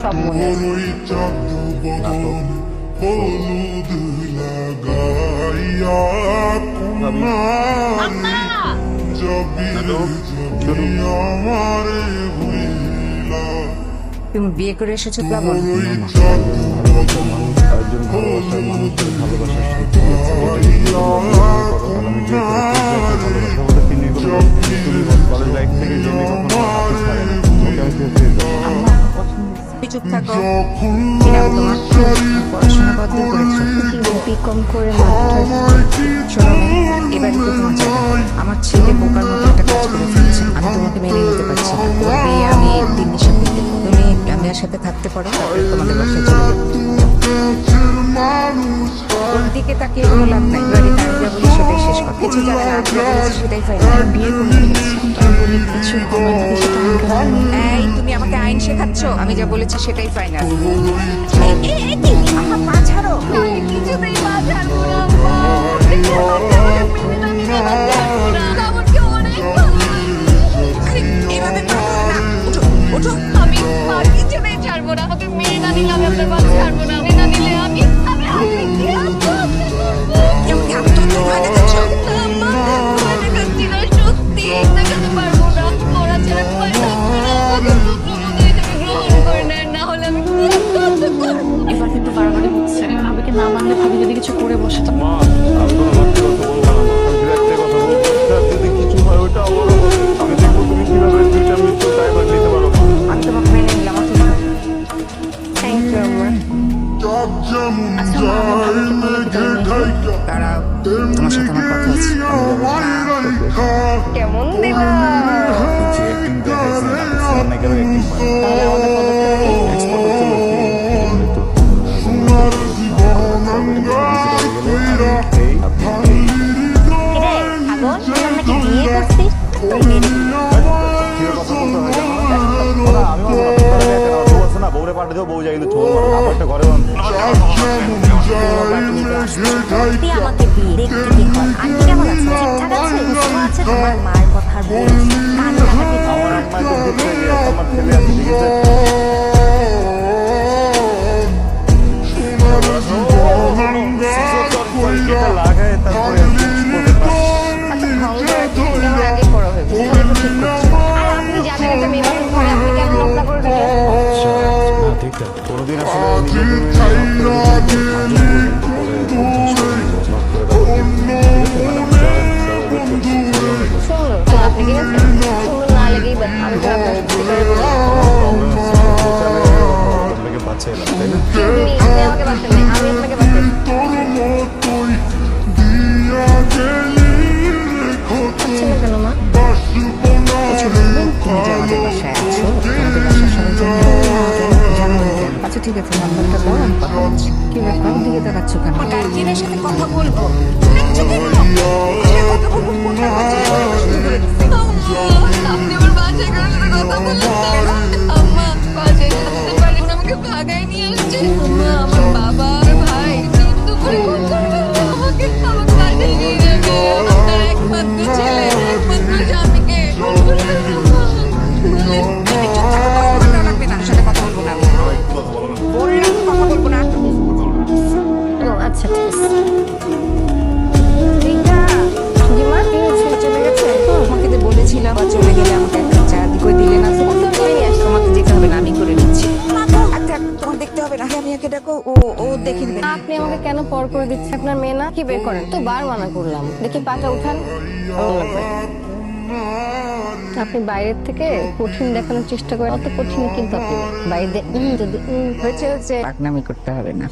সব মনে আছে। তুমি বিয়ে করে এসেছো প্লাবন? একজন ভালোবাসার মানুষের ভালোবাসার সাথে কলেজ লাইফ থেকে জেনে চুপ থাকো। পড়াশোনা কত করেছো? বিকম করে শোনো মেয়ে, এবার একটু তোমার জায়গা। আমার ছেলে বোকার মতো একটা কাজ করে ফেলছে, আমি তোমাকে মেনে নিতে পারছি না। ওর বিয়ে আমি দিন নিঃসন্দেহে দেবো। তুমি রামিয়ার সাথে থাকতে পারো, তারপরে তোমাদের বাসায় চলে যাবো। ওর দিকে তাকিয়ে কোনো লাভ নাই। এবারে তার যা বলি সেটাই শেষ কথা। কিছু জানে না, আমি যা বলেছি সেটাই ফাইনাল। বিয়ে করে ফেলেছি, তার বলে কিছু হবে না, সেটা আমি করবো না। এই তুমি আমাকে আইন শেখাচ্ছ? আমি যা বলেছি সেটাই ফাইনাল। আমার পা ছাড়ো। আমি কিছুতেই পা ছাড়বো না, আম্মা। আমাকে মেনে না নিলে পা ছাড়বো না। আমাকে অনেক ভালোবাসে। আরে এভাবে পা ধরে না। ওঠো, ওঠো। আমি পা কিছুতেই ছাড়বো না। আমাকে মেনে না নিলে আমি আপনার পা ছাড়বো না। মেনে না নিলে আমি কি আমাকে আত্মহত্যা ভয় দেখাচ্ছ? আম্মা, ভয় দেখাচ্ছি না, সত্যি দেখাতে পারবো না। ওরা ছাড়া ভয় থাকবে না। আমাকে পুত্রবধূ হিসেবে গ্রহণ করে নেন, না হলে আমি আত্মহত্যা করবো। এবার কিন্তু বাড়াবাড়ি হচ্ছে। ভাবিকে না মানলে ভাবি যদি কিছু করে বসে তো মা আমি কোনো বাচ্চা কথা বলবো না, মা একটা কথা বলবো, স্যার যদি কিছু হয় ওটা আমারও হবে। আমি দেখবো তুমি কিভাবে দুইটা মৃত্যু ড্রাইভার নিতে পারো। আমি তোমাকে মেনে নিলাম। আমার তোমার থ্যাংক ইউ আম্মা। তারা তোমার সাথে আমার কথা আছে। কেমন দিলা? যে অ্যাক্টিং দেখাইছে অনেকেরও অ্যাক্টিং পারে। তাহলে আমাদের পদক্ষেপ কি? কিরে পাগল, তুই নাকি বিয়ে করছিস? তুই মেরে বউরে পাঠে দেবো, বউ যায় কিন্তু ঘরে তুই আমাকে বিয়ে দেখতে কি হয়? আন্টি কেমন আছে? ঠিকঠাক আছে? সুস্থ আছে? তোমার মায়ের কথা আর বলিস না। কান্নাকাটি আমার আম্মায় তো দেখতে গিয়ে আমার ছেলে আছে, ঠিক আছে? লাগায় তারপরে আচ্ছা ভালো করে তুমি আমার আগে করো হয়েছে। তাহলে তো ঠিক করছো। আর আপনি জানেন এটা মেয়ে মানুষ ঘরে, আপনি কেন নকলা করে দিলেন? ঠিক আছে কোনোদিন আসলে শুনলো আপনি কি গেছেন? শুনলো না লেগেই ব্যাস। আমি তো আপনার সত্যি করে বাচ্চাইলাম তাই না? আপনি আমাকে বাঁচান নাই, আমি আপনাকে বাঁচাই। আচ্ছা না কেন মা? কিছু বলবেন? তুমি যে আমাদের বাসায় আছো, তোমাদের বাসার সবাই জানো না কেন? আচ্ছা ঠিক আছে, নাম্বারটা দাও, আমি কথা বলছি। কি ব্যাপার, দিকে দেখাচ্ছ কেন? গার্জিয়ানের সাথে কথা বলবো। দেখছো কেন? বাসায় কথা বলবো, কোথায় বাসায় শুরু করে দিচ্ছে। আপনি আমার বাসায় কারোর সাথে কথা বললেন না? আম্মা বাসায় আসতে পারেন না, আমাকে ভাগায় নিয়ে আসছে। আম্মা আমার বাবা আর ভাই দিন দুপুরে ফোন করবে আমাকে, আমাকে বাসায় নিয়ে যাবে। আপনার একমাত্র ছেলে, একমাত্র স্বামীকে বলেন। এই চুপ থাকো, কথা বলতে লাগবে না, সাথে কথা বলবো না আমি। বললাম তো কথা বলবো না। ও আচ্ছা ঠিক আছে। রিঙ্কা, জি মা, কি হয়েছে? চলে গেছে? তোমাকে তো বলেছিলাম চলে গেলে আমাকে একটা চা করে দিলে না। তোমাকে যেতে হবে না, আমি করে নিচ্ছি। আচ্ছা তোমার দেখতে হবে না, আমি একে ডাকো, ও দেখে নেবে। আপনি আমাকে কেন পর করে দিচ্ছেন? আপনার মেয়ে না? কি বের করেন তো, বার মানা করলাম। দেখি পাটা উঠান। ভালো লাগবে। আপনি বাইরের থেকে কঠিন দেখানোর চেষ্টা করেন, অত কঠিন কিন্তু আপনি না। বাইরে যদি হয়েছে হয়েছে, পাকনামি করতে হবে না।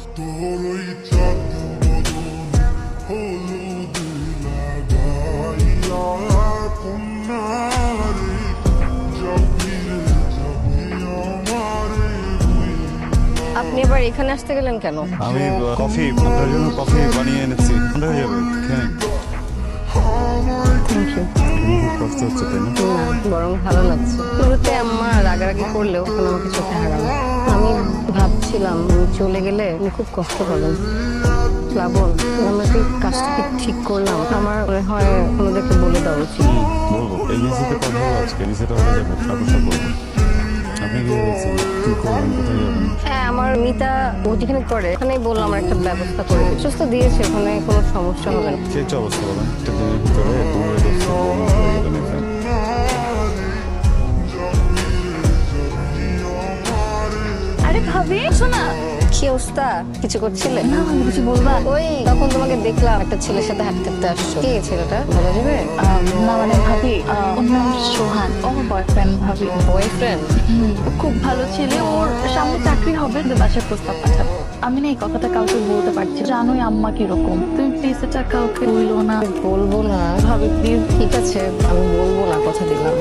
আপনি এবার এখানে আসতে গেলেন কেন? আমি কফি আপনার জন্য কফি বানিয়ে এনেছি, ঠান্ডা হয়ে যাবে, খেয়ে নিন। Thank you. কষ্ট হচ্ছে তাই না? না, বরং ভালো লাগছে। শুরুতে আম্মা রাগারাগি করলেও এখন আমাকে চোখে হারালো। আমি ভাবছিলাম চলে গেলে উনি খুব কষ্ট পাবেন। প্লাবন, আমরা কি কাজটা কি ঠিক করলাম? আমার মনে হয় ওনাদেরকে বলে দেওয়া উচিত। বলবো এই নিচেতে কথা বলবো, আজকে নিচেটা হয়ে যাবে, তারপর সব বলবো। আপনি কি বলছেন কি করবেন, কোথায় যাবেন? হ্যাঁ, আমার মিতা ও যেখানে করে ওখানেই বললাম আমার একটা ব্যবস্থা করে দিই। সুস্থ দিয়েছে, ওখানে কোনো সমস্যা হবে না। কি একটা অবস্থা বলেন, একটা দিনের ভিতরে তোমার এই দোস্ত হয়ে গেল এখানে। আরে ভাবি শোনা, কি অবস্থা? কিছু করছিলে? না কিছু বলবা? ওই তখন তোমাকে দেখলাম একটা ছেলের সাথে হাঁটতে হাঁটতে আসছো। কে ছেলেটা বলা যাবে? না মানে ভাবি, ওর নাম সোহান, ও আমার বয়ফ্রেন্ড ভাবি। বয়ফ্রেন্ড? খুব ভালো ছেলে, ওর সামনে চাকরি হবে, ওদের বাসায় প্রস্তাব পাঠাবো। আমি না এই কথাটা কাউকে বলতে পারছি, জানোই আম্মা কিরকম। তুমি প্লিজ এটা কাউকে বললো না। বলবো না ভাবি প্লিজ। ঠিক আছে, আমি বলবো না, কথা দিলাম।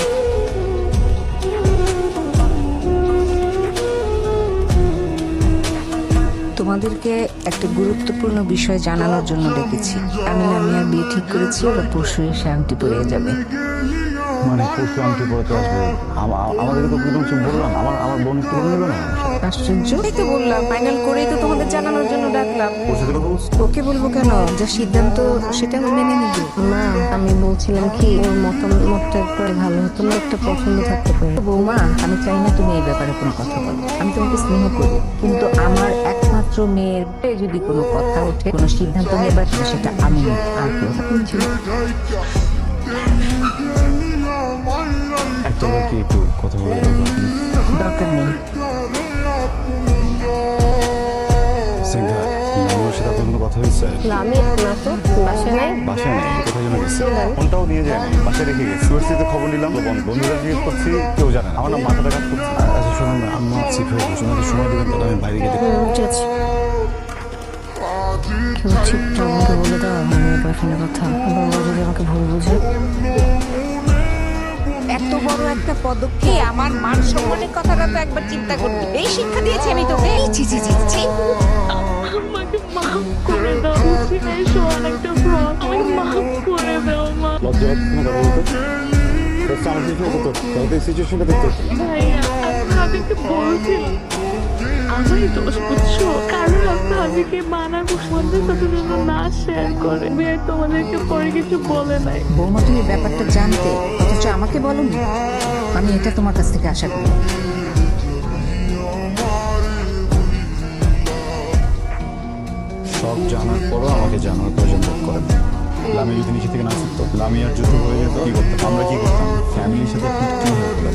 তোমাদেরকে একটা গুরুত্বপূর্ণ বিষয় জানানোর জন্য ডেকেছি। আমি লামিয়ার বিয়ে ঠিক করেছি, ওরা পরশু এসে আংটি পরিয়ে যাবে। মানে পরশু আংটি পড়াতে আসবে? আমাদেরকে তো প্রথম বললাম, আমার বোন একটু বলে নেবে না? আশ্চর্য, এই তো বললাম, ফাইনাল করেই তো তোমাদের জানানোর জন্য ডাকলাম। ওর সাথে কথা বলছো? ওকে বলবো কেন? যা সিদ্ধান্ত সেটা আমি মেনে নিব। না, আমি বলছিলাম কি ওর মতামতটা একটু ভালো হতো না, একটা পছন্দ থাকতে পারে। বৌমা, আমি চাই না তুমি এই ব্যাপারে কোনো কথা বলো। আমি তোমাকে স্নেহ করি, কিন্তু আমার একমাত্র মেয়ের যদি কোনো কথা ওঠে, কোনো সিদ্ধান্ত নেবার, সেটা আমি নেব, আর কেউ না। একটা বার কি একটু কথা বলে দেবো? দরকার নেই। সিংহা, আমার সাথে আপনার কোনো কথা হয়েছে? আমি না তো বাসায় নাই। বাসায় নেই, কোথায় যেন গেছে। ফোনটাও নিয়ে যায় নাই, বাসায় রেখে গেছে। ইউনিভার্সিটিতে খবর নিলাম, তো বন্ধুরা জিজ্ঞেস করছি, কেউ জানে না। আমার না মাথাটা কাজ করছে। আচ্ছা শোনেন না, আম্মা ঠিক হয়ে গেছে, ওনাকে সময় দেবেন, তাহলে আমি বাইরে গিয়ে দেখবো। ঠিক আছে। কেউ ঠিকঠাক আমাকে বলে দাও আমার মেয়ের বয়ফ্রেন্ডের কথা। বাবা যদি আমাকে ভুল বুঝে। এত বড় একটা পদক্ষেপ, আমার মান সম্মানের কথাটা তো একবার চিন্তা করতে। এই শিক্ষা দিয়েছি আমি তোকে। ছি ছি ছি ছি। আমাকে মাফ করে দাও, বুঝি নাই সোহান একটা ফ্রড, আমাকে মাফ করে দাও মা। লজ্জা হচ্ছে না কথা বলতে? আমার কিছু হতো, তাহলে এই সিচুয়েশনটা দেখতে হতো। ভাইয়া আমি ভাবিকে বলছিলাম আমারই দোষ, বুঝছো? কারণ আমি ভাবিকে মানা তোমাদের সাথে জন্য না শেয়ার করে বিয়ে তোমাদেরকে পরে কিছু বলে নাই। বৌমা, তুমি ব্যাপারটা জানতে, অথচ আমাকে বলোনি। আমি এটা তোমার কাছ থেকে আশা করি। সব জানার পরও আমাকে জানার প্রয়োজন বোধ করেন। লামি যদি নিচে থেকে না শিখতো, লামি আর যুদ্ধ হয়ে যেত, কি করতাম আমরা? কি করতাম? ফ্যামিলির সাথে কি হতো?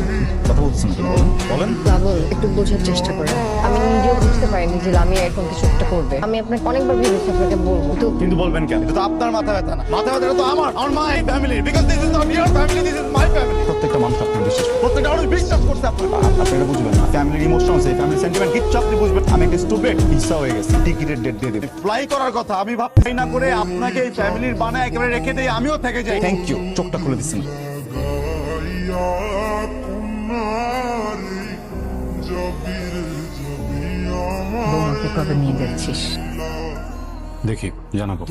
কথা বলছেন কেন? বলেন। বাবুল, একটু বোঝার চেষ্টা করেন। আমি নিজেও বুঝতে পারিনি যে লামিয়া এরকম কিছু একটা করবে। আমি আপনাকে অনেকবার ভেবেছি আপনাকে বলবো, তো কিন্তু বলবেন কেন? এটা তো আপনার মাথা ব্যথা না, মাথা ব্যথাটা তো আমার মা, এই family. Because this is not your family, this is my family. প্রত্যেকটা মানুষ আপনি বিশ্বাস করেন, প্রত্যেকটা মানুষ বিশ্বাস করতে আপনারা বুঝবেন না। ফ্যামিলির ইমোশনস, এই ফ্যামিলি সেন্টিমেন্ট কিচ্ছু আপনি বুঝবেন। আমি একটা স্টুপিড, ইচ্ছা হয়ে গেছে টিকিটের ডেট দিয়ে দেব। ফ্লাই করার কথা আমি ভাবছি না করে আপনাকে এই ফ্যামিলির বানায় একেবারে রেখে দেই, আমিও থেকে যাই। থ্যাংক ইউ, চোখটা খুলে দিচ্ছেন। বৌমাকে কবে নিয়ে যাচ্ছিস? দেখি, জানাবো।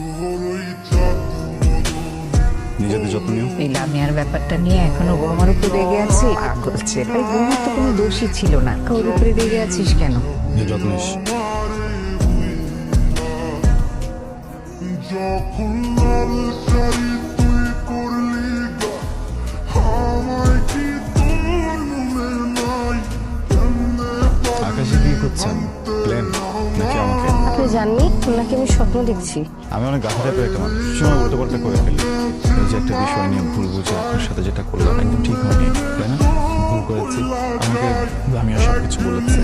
নিজেদের যত্ন নিও। এই লামিয়ার ব্যাপারটা নিয়ে এখনো বৌমার উপরে রেগে আছি। করছে এই বৌমার তো কোনো দোষই ছিল না, ওর উপরে রেগে আছিস কেন? নিজের যত্ন নিস। আকাশে কি করছেন? প্লেন নাকি আমাকে? আপনি জাননি নাকি আমি স্বপ্ন দেখছি? আমি অনেক গাধা টাইপের একটা মানুষ, সময় উল্টো পাল্টা করে ফেলি। এই যে একটা বিষয় নিয়ে ভুল বুঝে আপনার সাথে যেটা করলাম একদম ঠিক হয়নি, তাই না? ভুল করেছি, আমাকে লামিয়া সব কিছু বলেছে।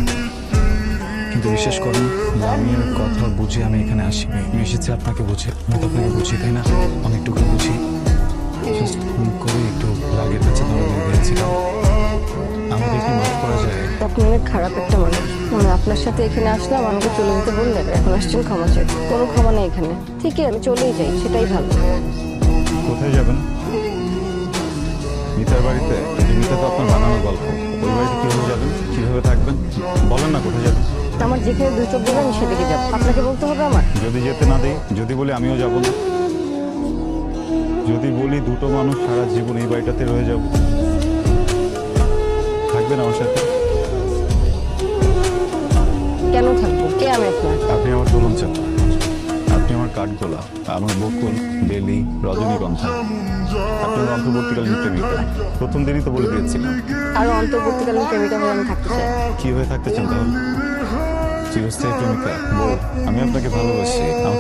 কিন্তু বিশ্বাস করুন, লামিয়ার কথা বুঝে আমি এখানে আসিনি। আমি এসেছি আপনাকে বুঝে। আমি তো আপনাকে বুঝি, তাই না? অনেকটুকু বুঝি। জাস্ট ভুল করে একটু রাগের কাছে ধরা দিয়ে দিয়েছিলাম। আমাদের কি মাফ করা যায়? আপনি অনেক খারাপ একটা মানুষ। আমি আপনার সাথে এখানে আসলাম, আমাকে চলে যেতে বললেন, এখন আসছেন ক্ষমা চাই। কোনো ক্ষমা নেই এখানে। ঠিকই, আমি চলেই যাই, সেটাই ভালো। কোথায় যাবেন? মিতার বাড়িতে? মিতা তো আপনার বানানো গল্প। ওই বাড়িতে কিভাবে যাবেন, কিভাবে থাকবেন? বলেন না কোথায় যাবেন। আমার যেখানে দুই চোখ দেবে আমি সেদিকে যাবো। আপনাকে বলতে হবে আমার? যদি যেতে না দিই, যদি বলি আমিও যাব না, যদি বলি দুটো মানুষ সারা জীবন এই বাড়িটাতে রয়ে যাব, থাকবেন আমার সাথে? কেন থাকবো? কে আমি আপনার? আপনি আমার দোলন চাপা, আপনি আমার কাঠগোলাপ, আমার বকুল, বেলি, রজনীগন্ধা। আপনার অন্তর্বর্তীকালীন প্রেমিকা, প্রথম দিনই তো বলে দিয়েছিলাম। আরো অন্তর্বর্তীকালীন প্রেমিকা হয়ে আমি থাকতে চাই। কি হয়ে থাকতে চান তাহলে? চিরস্থায়ী প্রেমিকা? বউ, আমি আপনাকে ভালোবাসি, আমার